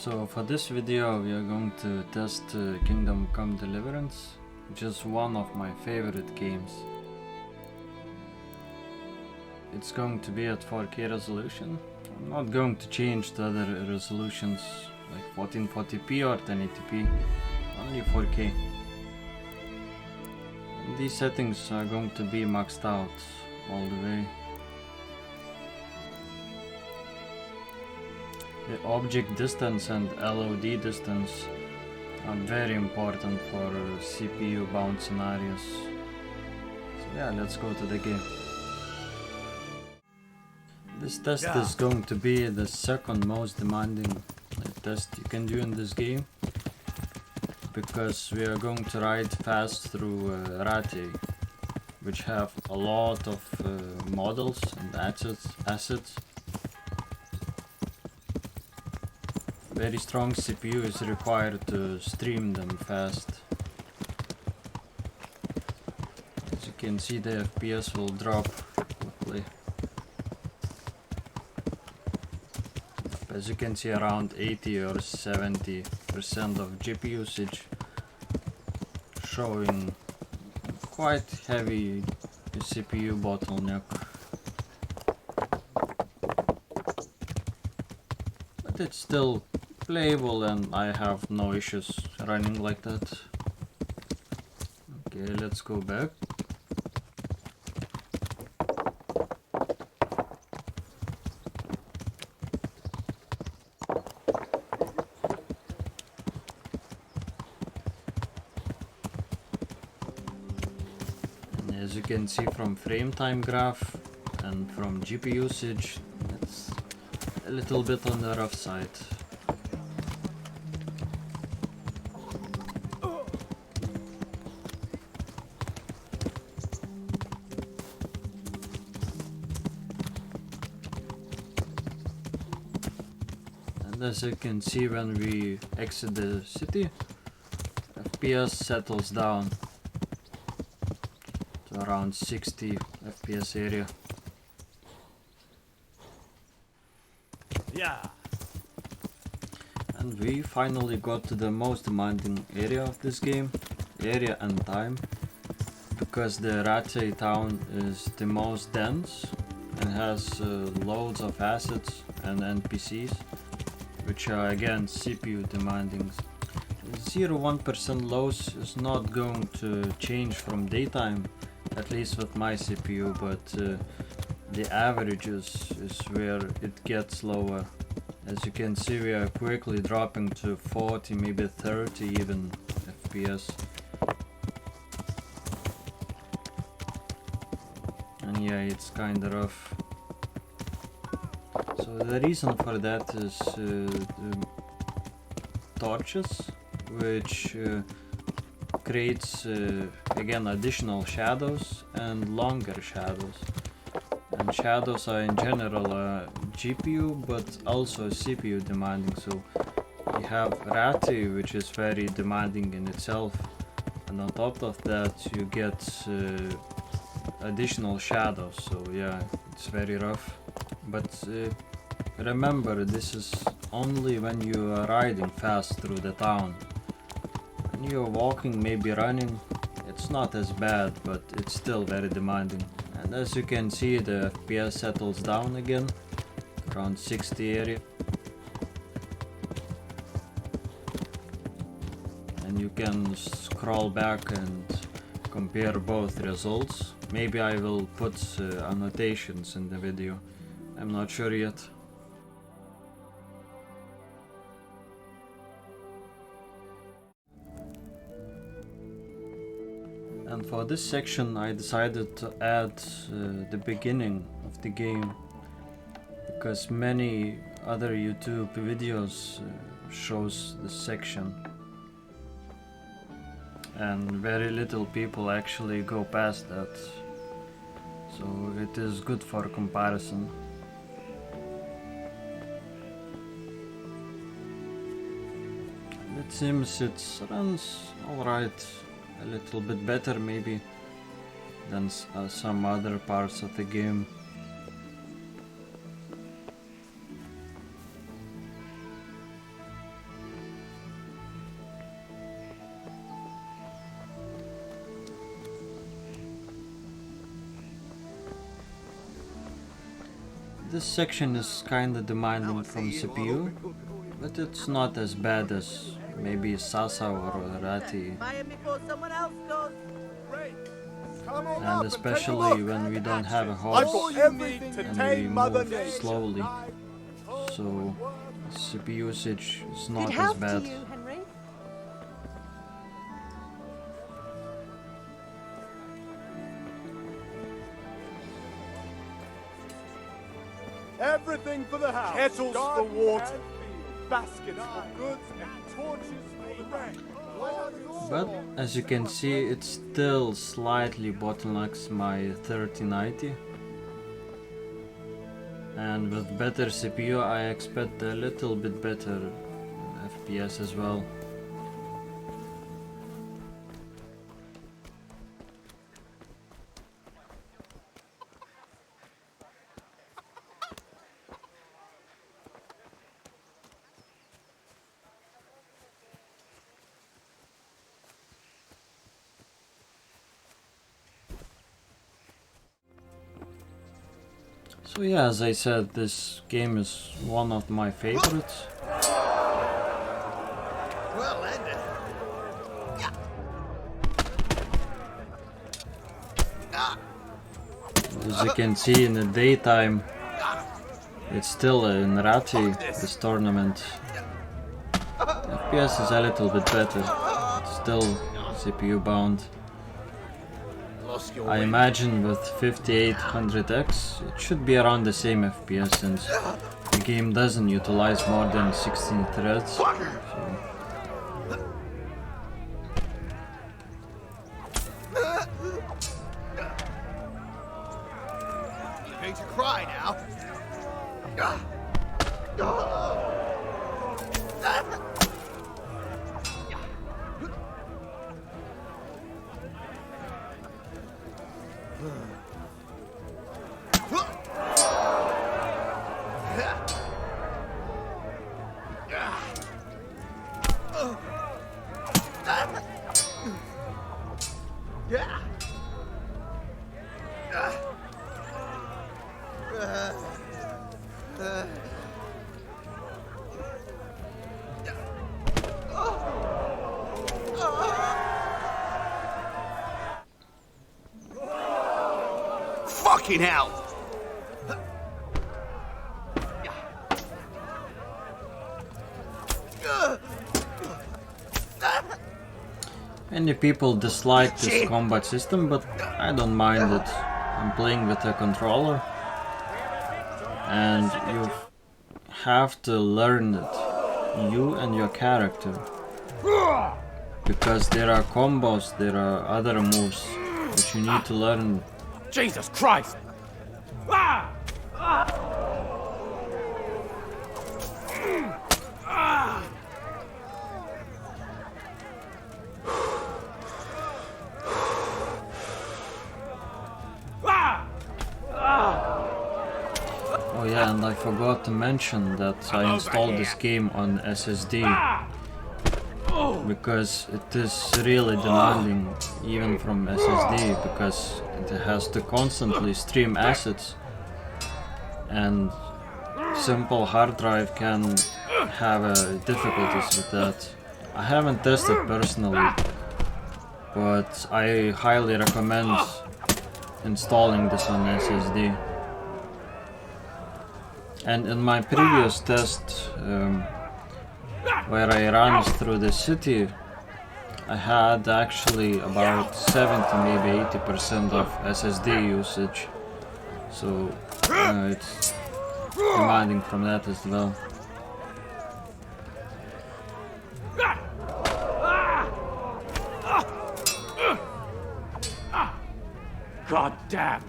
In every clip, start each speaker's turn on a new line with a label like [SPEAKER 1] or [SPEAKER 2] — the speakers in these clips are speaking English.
[SPEAKER 1] So for this video we are going to test Kingdom Come Deliverance, which is one of my favorite games. It's going to be at 4K resolution. I'm not going to change the other resolutions like 1440p or 1080p, only 4K. And these settings are going to be maxed out all the way. The object distance and LOD distance are very important for CPU bound scenarios. So yeah, let's go to the game. This test is going to be the second most demanding test you can do in this game, because we are going to ride fast through Rattay, which have a lot of models and assets. Very strong CPU is required to stream them fast. As you can see, the FPS will drop quickly. As you can see, around 80 or 70% of GPU usage, showing quite heavy CPU bottleneck. But it's still playable and I have no issues running like that. Okay, let's go back. And as you can see from frame time graph and from GPU usage, it's a little bit on the rough side. As you can see, when we exit the city, FPS settles down to around 60 FPS area.
[SPEAKER 2] Yeah.
[SPEAKER 1] And we finally got to the most demanding area of this game, area and time, because the Rattay town is the most dense and has loads of assets and NPCs, which are again CPU demanding. 0-1% loss is not going to change from daytime, at least with my CPU, but the averages is where it gets lower. As you can see, we are quickly dropping to 40, maybe 30 even FPS. And yeah, it's kinda rough. So the reason for that is the torches, which creates again additional shadows and longer shadows. And shadows are in general GPU but also CPU demanding. So you have Rattay, which is very demanding in itself, and on top of that you get additional shadows. So yeah, it's very rough. But remember, this is only when you are riding fast through the town. When you're walking, maybe running, it's not as bad, but it's still very demanding. And as you can see, the FPS settles down again, around 60 area. And you can scroll back and compare both results. Maybe I will put annotations in the video. I'm not sure yet. And for this section I decided to add the beginning of the game, because many other YouTube videos shows this section and very little people actually go past that, so it is good for comparison. It seems it runs alright, a little bit better maybe than some other parts of the game. This section is kinda demanding from CPU, but it's not as bad as maybe Sasa or Rattay. And especially when we don't have a host and we move slowly. So CPU usage is not as bad.
[SPEAKER 2] Everything for the house. Kettles for water, baskets for goods, and torches for the rain.
[SPEAKER 1] But as you can see, it still slightly bottlenecks my 3090. And with better CPU I expect a little bit better FPS as well. So yeah, as I said, this game is one of my favorites.
[SPEAKER 3] Well ended.
[SPEAKER 1] As you can see in the daytime, it's still in Rattay, this tournament. FPS is a little bit better, it's still CPU bound. I imagine with 5800X it should be around the same FPS since the game doesn't utilize more than 16 threads. So.
[SPEAKER 3] You're going to cry now. Fucking hell!
[SPEAKER 1] Many people dislike this combat system, but I don't mind it. I'm playing with a controller and you have to learn it, you and your character, because there are combos, there are other moves which you need to learn.
[SPEAKER 2] Jesus Christ!
[SPEAKER 1] Oh yeah, and I forgot to mention that I installed this game on SSD because it is really demanding even from SSD, because it has to constantly stream assets and simple hard drive can have difficulties with that. I haven't tested personally, but I highly recommend installing this on SSD. And in my previous test, where I ran through the city, I had actually about 70, maybe 80% of SSD usage. So it's demanding from that as well.
[SPEAKER 2] God damn!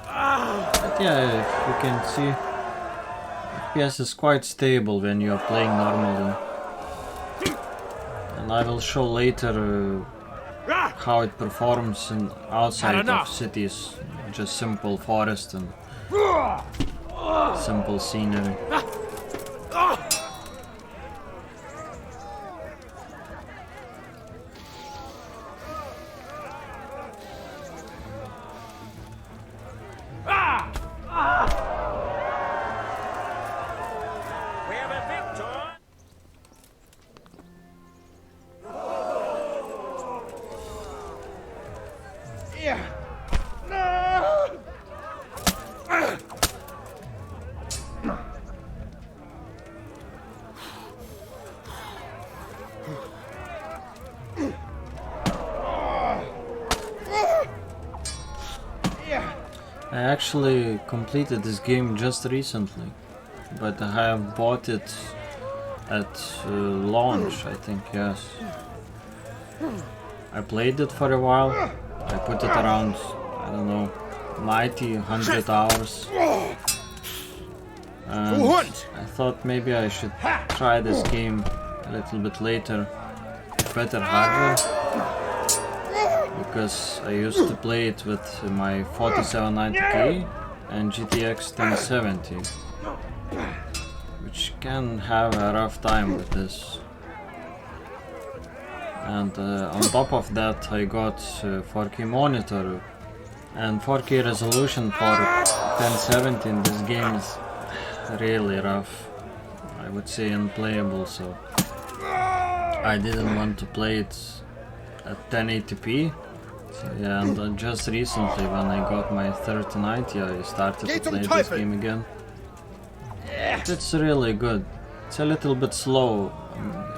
[SPEAKER 1] But yeah, if you can see, FPS is quite stable when you are playing normally. And I will show later how it performs in outside of cities, just simple forest and simple scenery. I actually completed this game just recently, but I have bought it at launch, I think, yes. I played it for a while. I put it around, I don't know, 90, 100 hours. And I thought maybe I should try this game a little bit later with better hardware, because I used to play it with my 4790K and GTX 1070, which can have a rough time with this. And on top of that I got 4K monitor and 4K resolution for 1070 in this game is really rough. I would say unplayable, so I didn't want to play it at 1080p. So yeah, and just recently when I got my 3090 I started to play this game again. It's really good. It's a little bit slow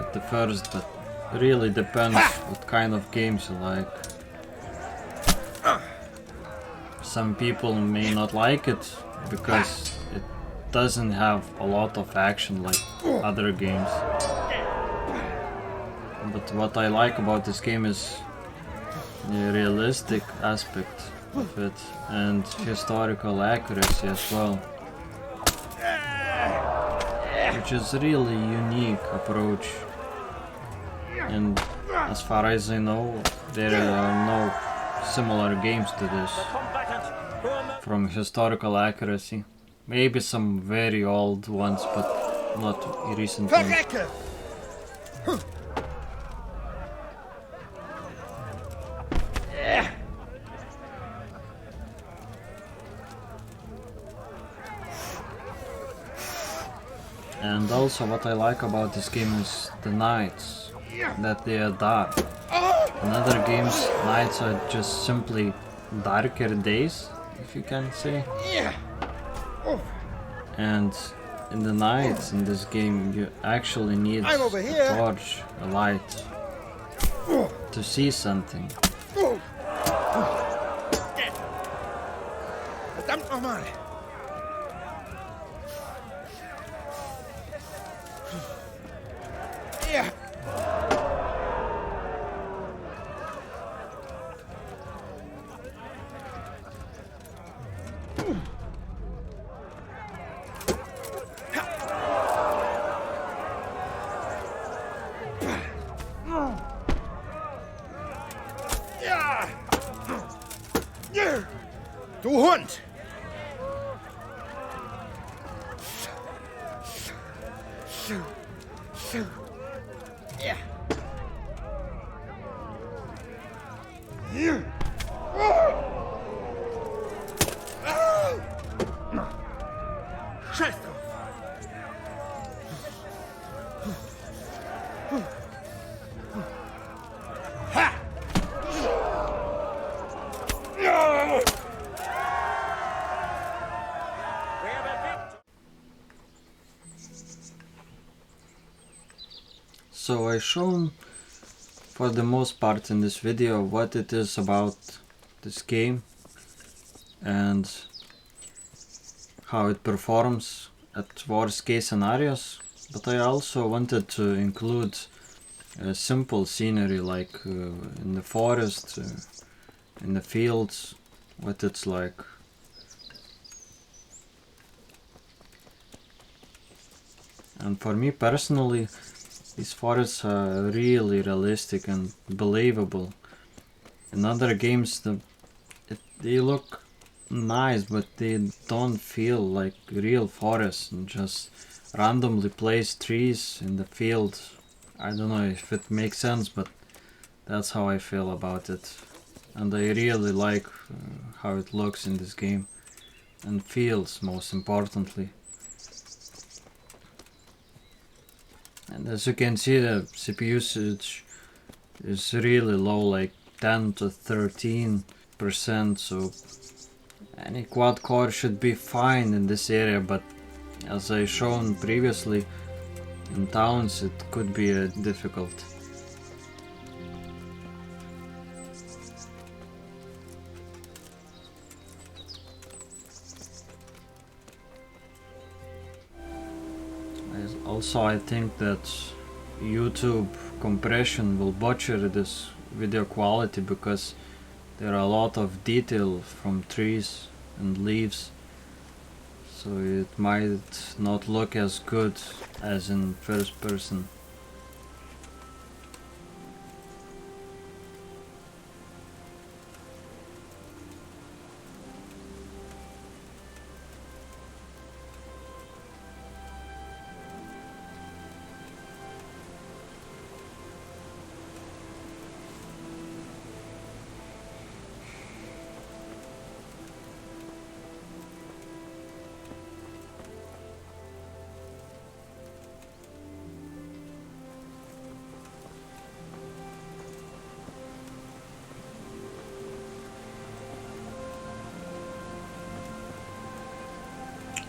[SPEAKER 1] at the first, but really depends what kind of games you like. Some people may not like it because it doesn't have a lot of action like other games. But what I like about this game is the realistic aspect of it and historical accuracy as well, which is really unique approach. And as far as I know, there are no similar games to this from historical accuracy. Maybe some very old ones, but not recent ones. And also what I like about this game is the nights, that they are dark. In other games, nights are just simply darker days, if you can say. And in the nights in this game you actually need a torch, a light, to see something.
[SPEAKER 3] Du Hund! Yeah. Scheiß drauf!
[SPEAKER 1] So I've shown for the most part in this video what it is about this game and how it performs at worst case scenarios, but I also wanted to include simple scenery like in the forest, in the fields, what it's like. And for me personally, these forests are really realistic and believable. In other games they look nice, but they don't feel like real forests and just randomly placed trees in the field. I don't know if it makes sense, but that's how I feel about it. And I really like how it looks in this game and feels, most importantly. And as you can see, the CPU usage is really low, like 10 to 13 so any quad core should be fine in this area, but as I shown previously, in towns it could be difficult. Also, I think that YouTube compression will butcher this video quality because there are a lot of detail from trees and leaves, so it might not look as good as in first person.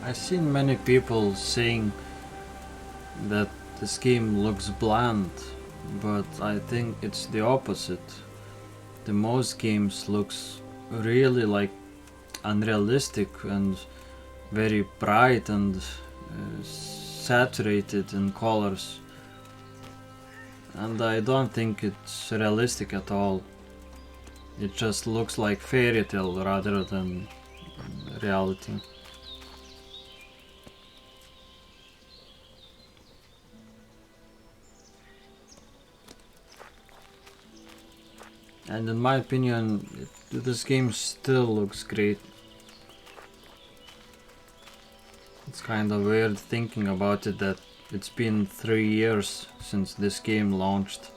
[SPEAKER 1] I've seen many people saying that this game looks bland, but I think it's the opposite. The most games looks really like unrealistic and very bright and saturated in colors, and I don't think it's realistic at all. It just looks like fairy tale rather than reality. And in my opinion, this game still looks great. It's kind of weird thinking about it that it's been 3 years since this game launched.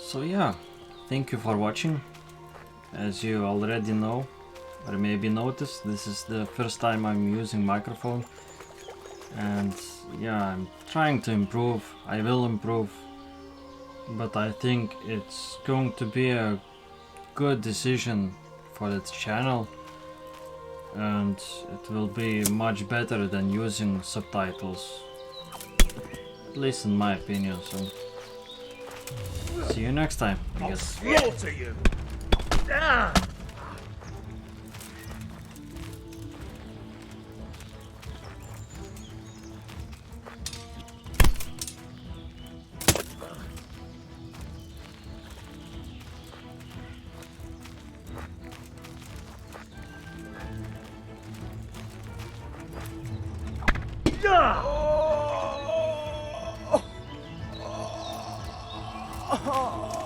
[SPEAKER 1] So yeah, thank you for watching. As you already know, or maybe noticed, this is the first time I'm using microphone. And yeah, I'm trying to improve, I will improve. But I think it's going to be a good decision for the channel. And it will be much better than using subtitles. At least in my opinion, so... see you next time.
[SPEAKER 3] I'll slaughter you! Ah!
[SPEAKER 2] Oh!